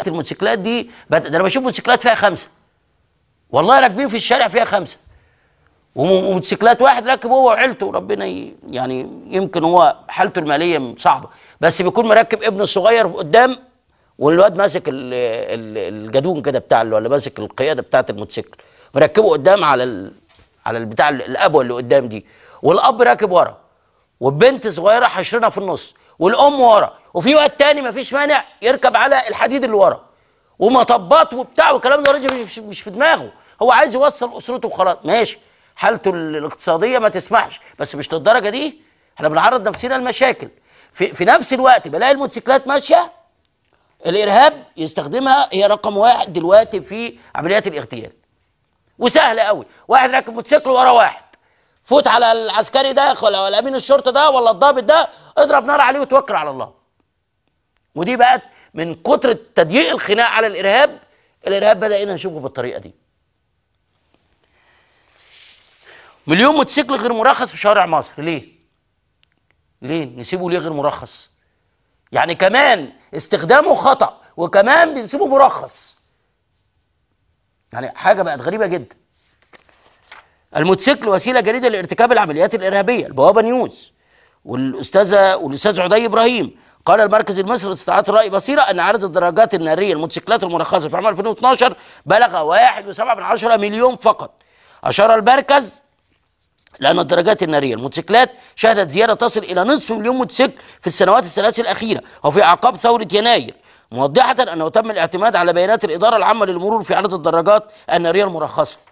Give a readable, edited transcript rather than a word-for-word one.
الموتوسيكلات دي ده انا بشوف موتوسيكلات فيها 5 والله راكبين في الشارع فيها 5 وموتوسيكلات واحد راكب هو وعيلته، ربنا يعني يمكن هو حالته الماليه صعبه، بس بيكون مركب ابنه الصغير قدام والواد ماسك الجدون كده بتاع ولا ماسك القياده بتاعه الموتوسيكل، مركبه قدام على البتاع الابوه اللي قدام دي، والاب راكب ورا والبنت صغيره حشرنا في النص والام ورا، وفي واد تاني مفيش مانع يركب على الحديد اللي ورا ومطبات وبتاع والكلام ده. الراجل مش في دماغه، هو عايز يوصل اسرته وخلاص، ماشي حالته الاقتصاديه ما تسمحش، بس مش للدرجه دي. احنا بنعرض نفسنا لمشاكل. في نفس الوقت بلاقي الموتوسيكلات ماشيه، الارهاب يستخدمها، هي رقم 1 دلوقتي في عمليات الاغتيال. وسهله قوي، واحد راكب موتوسيكل ورا واحد، فوت على العسكري ده ولا امين الشرطه ده ولا الضابط ده، اضرب نار عليه وتوكل على الله. ودي بقت من كتر تضييق الخناق على الارهاب بدأنا نشوفه بالطريقه دي. مليون موتوسيكل غير مرخص في شوارع مصر، ليه؟ نسيبه ليه غير مرخص؟ يعني كمان استخدامه خطأ وكمان بنسيبه مرخص. يعني حاجه بقت غريبه جدا. الموتوسيكل وسيله جديده لارتكاب العمليات الارهابيه، البوابه نيوز والاستاذ عدي ابراهيم قال المركز المصري لاستطلاعات الراي بصيره ان عدد الدراجات الناريه الموتوسيكلات المرخصه في عام 2012 بلغ 1.7 مليون فقط. اشار المركز لأن الدراجات النارية الموتوسيكلات شهدت زيادة تصل إلى نصف مليون موتوسيكل في السنوات الثلاث الأخيرة وفي أعقاب ثورة يناير، موضحة أنه تم الاعتماد على بيانات الإدارة العامة للمرور في عدد الدراجات النارية المرخصة.